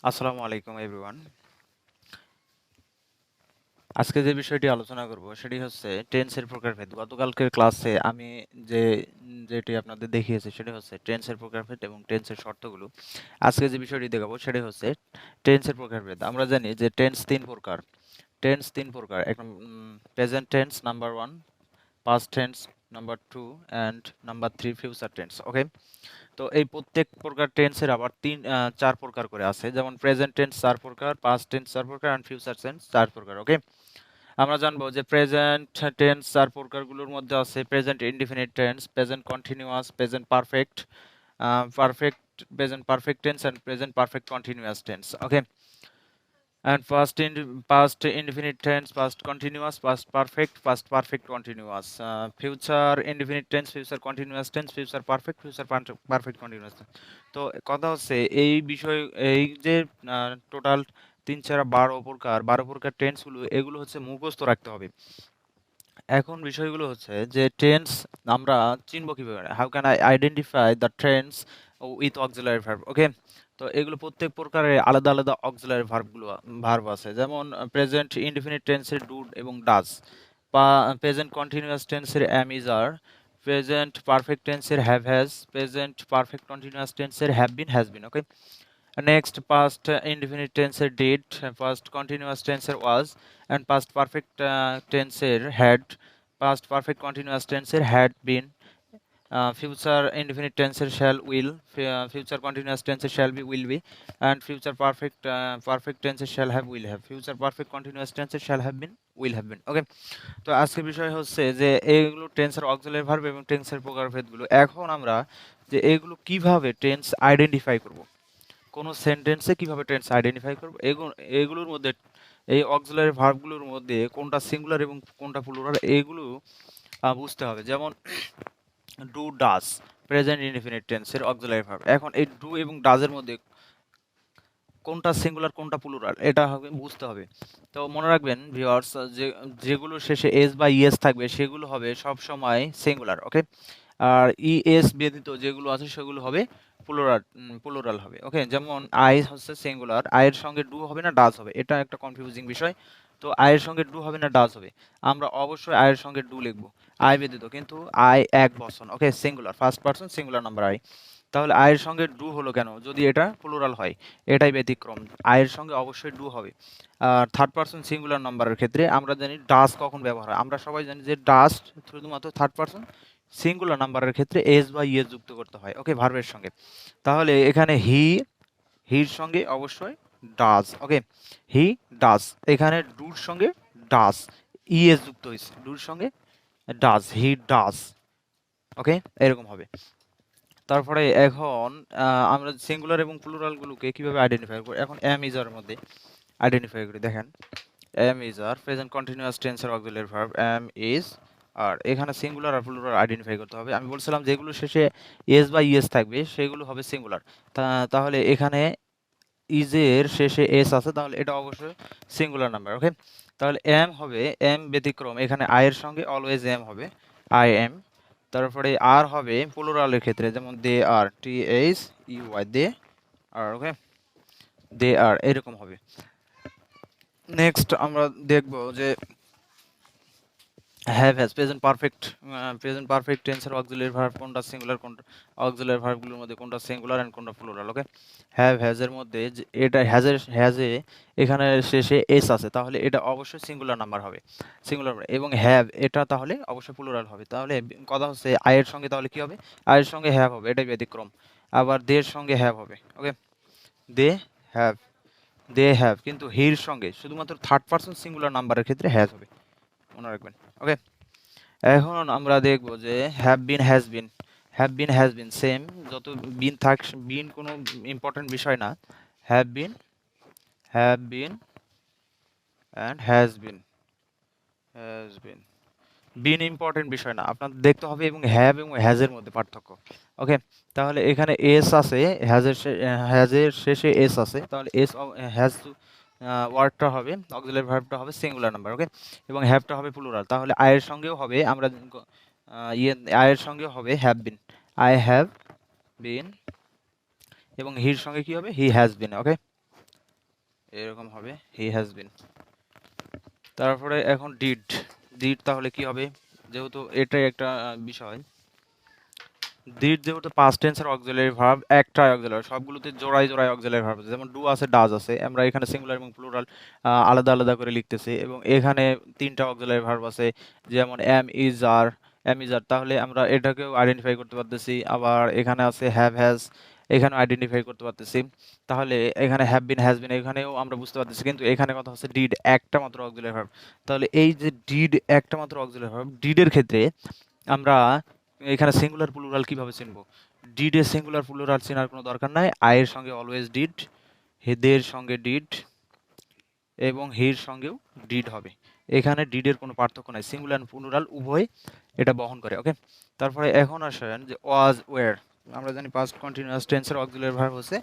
আসসালামু আলাইকুম এভরিওয়ান। আজকে যে বিষয়টি আলোচনা করব সেটি হচ্ছে টেন্সের প্রকারভেদ। গতকালকের ক্লাসে আমি যে যেটি আপনাদের দেখিয়েছি সেটি হচ্ছে টেন্সের প্রকারভেদ এবং টেন্সের শর্তগুলো। আজকে যে বিষয়টি দেখাবো সেটি হচ্ছে টেন্সের প্রকারভেদ। আমরা জানি যে টেন্স তিন প্রকার। এক present tense number 1, past tense number 2 and number 3 future tense. Okay, তো এই প্রত্যেক প্রকার টেন্সের আবার চার প্রকার করে আছে, যেমন প্রেজেন্ট টেন্স 4 প্রকার, পাস্ট টেন্স 4 প্রকার অ্যান্ড ফিউচার টেন্স 4 প্রকার। ওকে, আমরা জানবো যে প্রেজেন্ট টেন্স 4 প্রকারগুলোর মধ্যে আছে present indefinite tense, present continuous, present perfect, perfect present perfect tense and present perfect continuous tense. Okay, and past indefinite tense, past continuous, past perfect continuous, future indefinite tense, future continuous tense, future perfect continuous tense। তো কথা হচ্ছে এই বিষয়, এই যে total 3 4 12 প্রকার টেন্সগুলো, এগুলো হচ্ছে মুখস্থ রাখতে হবে। এখন বিষয়গুলো হচ্ছে যে টেন্স আমরা চিনব কিভাবে, how can I identify the tense with auxiliary verb. Okay, তো এগুলো প্রত্যেক প্রকারের আলাদা আলাদা অক্সিলারি ভার্ব আছে, যেমন প্রেজেন্ট ইনডিফিনিট টেন্সের ডু এবং ডাজ, প্রেজেন্ট কন্টিনিউয়াস টেন্সের am is are, present perfect টেন্সের have has, present perfect continuous টেন্সের have been has been. Okay, next past indefinite টেন্সের ডিড, পাস্ট কন্টিনিউয়াস টেন্সের ওয়াজ অ্যান্ড পাস্ট পারফেক্ট টেন্সের had, past perfect continuous টেন্সের had been, future indefinite টেন্সের shall will, future continuous টেন্সের shall be will be and future perfect টেন্সের shall have will have, future perfect continuous টেন্সের shall have been will have been. Okay, তো আজকের বিষয় হচ্ছে যে এইগুলো টেন্সের অক্সিলারি ভার্ব এবং টেন্সের প্রকারভেদগুলো। এখন আমরা যে এগুলো কিভাবে টেন্স আইডেন্টিফাই করব, কোনো সেন্টেন্সে কিভাবে টেন্স আইডেন্টিফাই করব, এগুলোর মধ্যে এই অক্সিলারি ভার্বগুলোর মধ্যে কোনটা সিঙ্গুলার এবং কোনটা প্লুরাল, এগুলো বুঝতে হবে। যেমন ডু ডাজ প্রেজেন্ট ইনডিফিনিট টেন্সের অক্সিলারি ভার্ব। এখন এই ডু এবং ডাজের মধ্যে কোনটা সিঙ্গুলার কোনটা প্লুরাল এটা হবে বুঝতে হবে। তো মনে রাখবেন ভিউয়ার্স, যেগুলো শেষে এস বা ইএস থাকবে সেগুলো হবে সব সময় সিঙ্গুলার। ওকে, আর ইএস ব্যতীত যেগুলো আছে সেগুলো হবে প্লুরাল হবে। ওকে, যেমন আই হচ্ছে সিঙ্গুলার, আয়ের সঙ্গে ডু হবে না ডাজ হবে, এটা একটা কনফিউজিং বিষয়। তো আয়ের সঙ্গে ডু হবে না ডাজ হবে, আমরা অবশ্যই আয়ের সঙ্গে ডু লিখবো আই ব্যতীত, কিন্তু আই এক বচন। Okay, singular first person singular number I. তাহলে আয়ের সঙ্গে ডু হলো কেন, যদি এটা প্লুরাল হয়, এটাই ব্যতিক্রম, আয়ের সঙ্গে অবশ্যই ডু হবে। আর থার্ড পারসন সিঙ্গুলার নাম্বারের ক্ষেত্রে আমরা জানি ডাস কখন ব্যবহার হয়, আমরা সবাই জানি যে ডাস শুধুমাত্র থার্ড পারসন সিঙ্গুলার নাম্বারের ক্ষেত্রে এস বা ইএস যুক্ত করতে হয়। ওকে, ভার্বের সঙ্গে। তাহলে এখানে হির সঙ্গে অবশ্যই ডাজ। ওকে, হি ডাজ, এখানে ডুর সঙ্গে ডাজ, ইএস যুক্ত হয়েছে, ডুর সঙ্গে ডাজ, হি ডাজ। ওকে, এরকম হবে। তারপরে এখন আমরা সিঙ্গুলার এবং প্লুরালগুলোকে কিভাবে আইডেন্টিফাই করব, এখন এম ইজ এর মধ্যে আইডেন্টিফাই করি। দেখেন, am is are present continuous টেন্সের auxiliary verb am is are, এখানে সিঙ্গুলার আর প্লুরাল আইডেন্টিফাই করতে হবে। আমি বলছিলাম যেগুলো শেষে এস বা ইএস থাকবে সেগুলো হবে সিঙ্গুলার। তাহলে এখানে ইজের শেষে এস আছে, তাহলে এটা অবশ্যই সিঙ্গুলার নাম্বার। ওকে, তাহলে এম হবে, এম ব্যতিক্রম, এখানে আই এর সঙ্গে অলওয়েজ এম হবে, আই এম। তারপরে আর হবে প্লুরালের ক্ষেত্রে, যেমন দে আর, টি এইচ ইউ ওয়াই, দে আর। ওকে, দে আর, এরকম হবে। নেক্সট আমরা দেখব যে হ্যাভ হ্যাজ প্রেজেন্ট পারফেক্ট টেন্সের অক্সিলারি ভার্ব কোনটা সিঙ্গুলার, কোনটা অক্সিলারি ভার্বগুলোর মধ্যে কোনটা সিঙ্গুলার এন্ড কোনটা প্লুরাল। ওকে, হ্যাভ হ্যাজ এর মধ্যে এটা হ্যাজে এখানে শেষে এস আছে, তাহলে এটা অবশ্যই সিঙ্গুলার নাম্বার হবে, সিঙ্গুলার। এবং হ্যাভ এটা তাহলে অবশ্যই প্লুরাল হবে। তাহলে কথা হচ্ছে আয়ের সঙ্গে তাহলে কি হবে, আয়ের সঙ্গে হ্যাভ হবে, এটাই ব্যতিক্রম। আবার দের সঙ্গে হ্যাভ হবে। ওকে, দে হ্যাভ, দে হ্যাভ, কিন্তু হির সঙ্গে শুধুমাত্র থার্ড পারসন সিঙ্গুলার নাম্বারের ক্ষেত্রে হ্যাজ হবে, মনে রাখবেন। ওকে, এখন আমরা দেখব যে have been has been same, যত বিন থাক, বিন কোনো ইম্পর্টেন্ট বিষয় না। Have been and has been been important বিষয় না, আপনার দেখতে হবে এবং হ্যাভ এবং হ্যাজের মধ্যে পার্থক্য। ওকে, তাহলে এখানে এস আছে, হ্যাজের শেষে এস আছে, তাহলে হ্যাজ ওয়ার্ডটা হবে, অক্সিলারি ভার্বটা হবে সিঙ্গুলার নাম্বার। ওকে, এবং হ্যাভটা হবে প্লুরাল। তাহলে আয়ের সঙ্গেও হবে, আমরা আয়ের সঙ্গেও হবে have been, I have been, এবং হির সঙ্গে কি হবে, হি হ্যাজ বিন। ওকে, এরকম হবে হি হ্যাজ বিন। তারপরে এখন ডিড, ডিড তাহলে কি হবে, যেহেতু এটাই একটা বিষয়, ডিড যেহেতু পাস্ট টেন্সের অক্সিলারি ভার্ব, একটাই অক্সিলারি, সবগুলোতে জোড়ায় জোড়ায় অক্সিলারি ভার্ব আছে, যেমন ডু আছে, ডাজ আছে, আমরা এখানে সিঙ্গুলার এবং প্লুরাল আলাদা আলাদা করে লিখতেছি, এবং এখানে তিনটা অক্সিলারি ভার্ব আছে, যেমন am is are, am is are, তাহলে আমরা এটাকেও আইডেন্টিফাই করতে পারতেছি। আবার এখানে আছে হ্যাভ হ্যাজ, এখানেও আইডেন্টিফাই করতে পারতেছি। তাহলে এখানে হ্যাভ বিন, হ্যাজ বিন, এখানেও আমরা বুঝতে পারতেছি, কিন্তু এখানে কথা হচ্ছে ডিড একটা মাত্র অক্সিলারি ভার্ব। তাহলে এই যে ডিড একটা মাত্র অক্সিলারি ভার্ব, ডিডের ক্ষেত্রে আমরা এখানে সিঙ্গুলার প্লুরাল কিভাবে চিনবো? ডিড এর সিঙ্গুলার প্লুরাল চেনার কোনো দরকার নাই, আয়ের সঙ্গে অলওয়েজ ডিড, হেদের সঙ্গে ডিড, এবং হির সঙ্গেও ডিড হবে। এখানে ডিডের কোনো পার্থক্য নাই, সিঙ্গুলার প্লুরাল উভয় এটা বহন করে। ওকে, তারপরে এখন আসেন যে ওয়াজ ওয়্যার। আমরা জানি পাস্ট কন্টিনিউয়াস টেন্সের অক্সিলারি ভার্ব হচ্ছে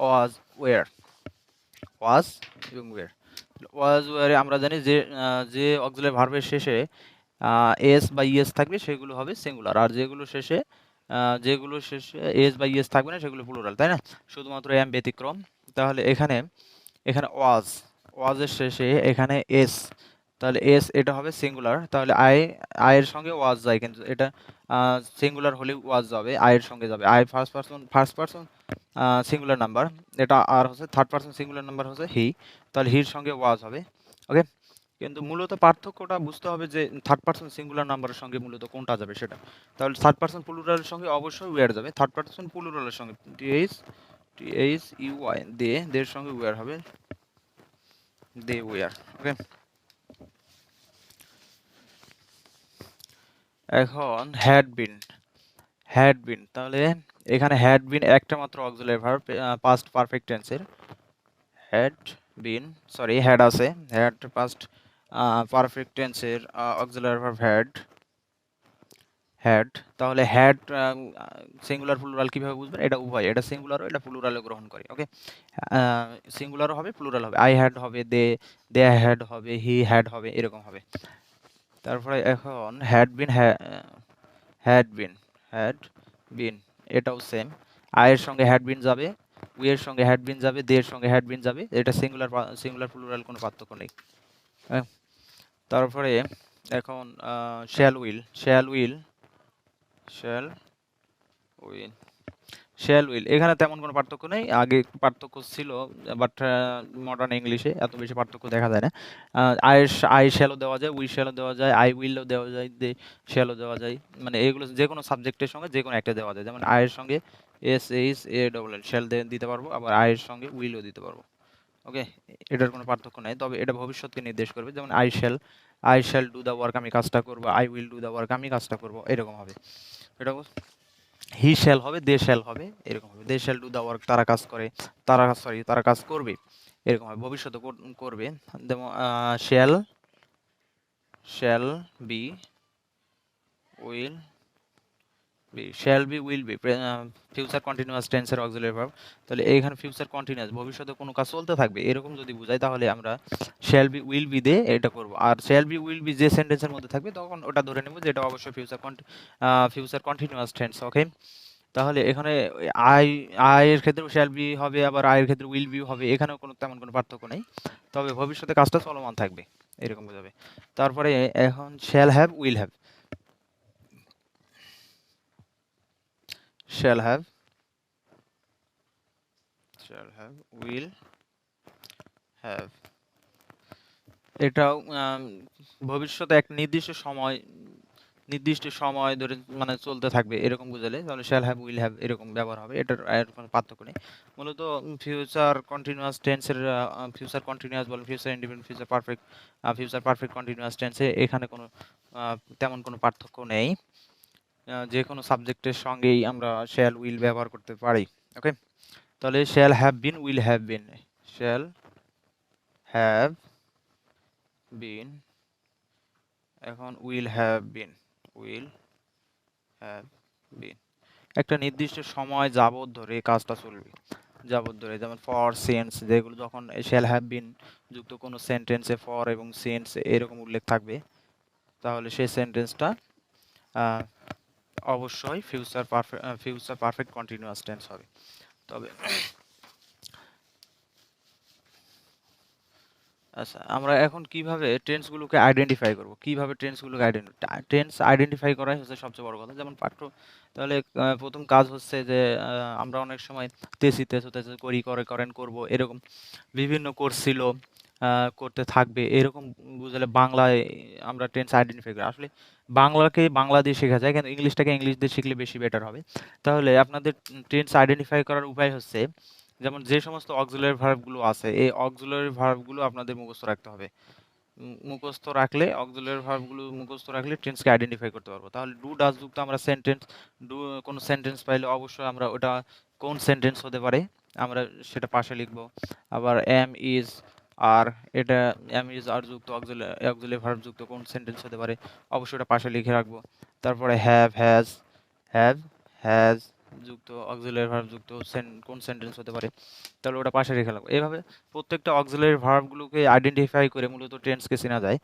ওয়াজ ওয়্যার, ওয়াজ এবং ওয়্যার। ওয়াজ ওয়্যারে আমরা জানি যে যে অক্সিলারি ভার্বের শেষে এস বা ইএস থাকবে সেগুলো হবে সিঙ্গুলার, আর যেগুলো শেষে এস বা ইএস থাকবে না সেগুলো প্লুরাল, তাই না? শুধুমাত্র এম ব্যতিক্রম। তাহলে এখানে এখানে ওয়াজের শেষে এখানে এস, তাহলে এস এটা হবে সিঙ্গুলার, তাহলে আয়ের সঙ্গে ওয়াজ যায়, কিন্তু এটা সিঙ্গুলার হলে ওয়াজ যাবে, আয়ের সঙ্গে যাবে। I first person singular number, এটা আর হচ্ছে থার্ড পারসন সিঙ্গুলার নাম্বার হচ্ছে হি, তাহলে হির সঙ্গে ওয়াজ হবে। ওকে, কিন্তু মূলত পার্থক্যটা বুঝতে হবে যে থার্ড পারসন সিঙ্গুলার নাম্বারের সঙ্গে মূলত কোনটা যাবে সেটা। তাহলে থার্ড পারসন প্লুরালের সঙ্গে অবশ্যই ওয়্যার যাবে, থার্ড পারসন প্লুরালের সঙ্গে টিএইচ ইউআই দে, দের সঙ্গে ওয়্যার হবে, দে ওয়্যার। ওকে, এখন হ্যাড বিন তাহলে এখানে হ্যাড বিন একটা মাত্র অক্সিলারি ভার্ব পাস্ট পারফেক্ট টেন্সের, হ্যাড বিন, সরি হ্যাড আছে, হ্যাড পাস্ট পারফেক্ট টেন্সের অক্সিলারি ভার্ব হ্যাড। তাহলে হ্যাড সিঙ্গুলার প্লুরাল কিভাবে বুঝবেন? এটা উভয়, এটা সিঙ্গুলারও এটা প্লুরালও গ্রহণ করে। ওকে, সিঙ্গুলারও হবে প্লুরাল হবে, আই হ্যাড হবে, দে হ্যাড হবে, হি হ্যাড হবে, এরকম হবে। তারপরে এখন হ্যাড বিন হ্যাড বিন এটাও সেম, আয়ের সঙ্গে হ্যাড বিন যাবে, উই এর সঙ্গে হ্যাড বিন যাবে, দের সঙ্গে হ্যাড বিন যাবে, এটা সিঙ্গুলার প্লুরাল কোনো পার্থক্য নেই। হ্যাঁ, তারপরে এখন শ্যাল উইল এখানে তেমন কোনো পার্থক্য নেই, আগে একটু পার্থক্য ছিল, বাট মডার্ন ইংলিশে এত বেশি পার্থক্য দেখা যায় না। আই শ্যালও দেওয়া যায়, উই শ্যালও দেওয়া যায়, আই উইলও দেওয়া যায়, দে শ্যালও দেওয়া যায়, মানে এগুলো যে কোনো সাবজেক্টের সঙ্গে যে কোনো একটা দেওয়া যায়, যেমন আয়ের সঙ্গে SHALL শ্যাল দিতে পারবো, আবার আয়ের সঙ্গে উইলও দিতে পারবো। ওকে, এটার কোনো পার্থক্য নাই, তবে এটা ভবিষ্যৎকে নির্দেশ করবে, যেমন I shall do the work, আমি কাজটা করবো, I will do the work, আমি কাজটা করবো, এরকম হবে। এটা হি শ্যাল হবে, দে শ্যাল হবে, এরকম হবে, they shall do the work, তারা কাজ করবে, এরকম হবে, ভবিষ্যতে করবে। যেমন shall shall be will shall be will be future continuous টেন্সের অক্সিলারি ভার্ব। তাহলে এইখানে ফিউচার কন্টিনিউয়াস, ভবিষ্যতে কোনো কাজ চলতে থাকবে এরকম যদি বোঝায়, তাহলে আমরা শ্যাল বি উইল বি দিয়ে এটা করব, আর শ্যাল বি উইল বি যে সেন্টেন্সের মধ্যে থাকবে তখন ওটা ধরে নেব যে এটা অবশ্যই ফিউচার কন্টিনিউয়াস টেন্স। ওকে, তাহলে এখানে আই আয়ের ক্ষেত্রেও শ্যাল বি হবে, আবার আয়ের ক্ষেত্রে উইল বি হবে, এখানেও তেমন কোনো পার্থক্য নেই, তবে ভবিষ্যতে কাজটা চলমান থাকবে, এরকম বোঝাবে। তারপরে এখন শ্যাল হ্যাভ উইল হ্যাভ, এটাও ভবিষ্যতে এক নির্দিষ্ট সময় ধরে মানে চলতে থাকবে এরকম বুঝালে, তাহলে শ্যাল হ্যাভ উইল হ্যাভ এরকম ব্যবহার হবে, এটার এর কোনো পার্থক্য নেই। মূলত ফিউচার কন্টিনিউয়াস টেন্সের ফিউচার কন্টিনিউয়াস বলেন, future independent, future perfect continuous টেন্সে এখানে কোনো তেমন কোনো পার্থক্য নেই, যে কোনো সাবজেক্টের সঙ্গেই আমরা শ্যাল উইল ব্যবহার করতে পারি। ওকে, তাহলে shall have been, will have bin, shall have বিন, এখন উইল হ্যাভ বিন, একটা নির্দিষ্ট সময় যাবত ধরে কাজটা চলবে, যেমন ফর সিন্স, যেগুলো যখন শ্যাল হ্যাভ বিন যুক্ত কোনো সেন্টেন্সে ফর এবং সিন্স এরকম উল্লেখ থাকবে, তাহলে সেই সেন্টেন্সটা অবশ্যই ফিউচার পারফেক্ট কন্টিনিউয়াস টেন্স হবে। তবে আচ্ছা, আমরা এখন কিভাবে টেন্সগুলোকে আইডেন্টিফাই করব? কিভাবে টেন্সগুলোকে টেন্স আইডেন্টিফাই করাই হচ্ছে সবচেয়ে বড় কথা। যেমন তাহলে ১ম কাজ হচ্ছে যে আমরা অনেক সময় তেছি, তেছো, তেছো, করি, করে, করেন, করব এরকম বিভিন্ন কোর্স ছিল, করতে থাকবে এরকম বুঝালে বাংলায় আমরা টেন্স আইডেন্টিফাই করি। আসলে বাংলাকে বাংলা দিয়ে শেখা যায়, কিন্তু ইংলিশটাকে ইংলিশ দিয়ে শিখলে বেশি বেটার হবে। তাহলে আপনাদের টেন্স আইডেন্টিফাই করার উপায় হচ্ছে, যেমন যে সমস্ত অক্সিলারি ভার্বগুলো আছে এই অক্সিলারি ভার্বগুলো আপনাদের মুখস্থ রাখতে হবে। মুখস্থ রাখলে অক্সিলারি ভার্বগুলো মুখস্থ রাখলে টেন্সকে আইডেন্টিফাই করতে পারবো। তাহলে ডু ডাজ যুক্ত আমরা সেন্টেন্স, ডু কোনো সেন্টেন্স পাইলে অবশ্যই আমরা ওটা কোন সেন্টেন্স হতে পারে আমরা সেটা পাশে লিখবো। আবার এম ইজ আর, এটা এম ইজ আর যুক্ত অক্সিলারি ভার্ব যুক্ত কোন সেন্টেন্স হতে পারে অবশ্যই ওটা পাশে লিখে রাখবো। তারপরে হ্যাভ হ্যাজ যুক্ত অক্সিলারি ভার্ব যুক্ত কোন সেন্টেন্স হতে পারে, তাহলে ওটা পাশে রেখে রাখবো। এভাবে প্রত্যেকটা অক্সিলারি ভার্বগুলোকে আইডেন্টিফাই করে মূলত টেন্সকে চেনা যায়।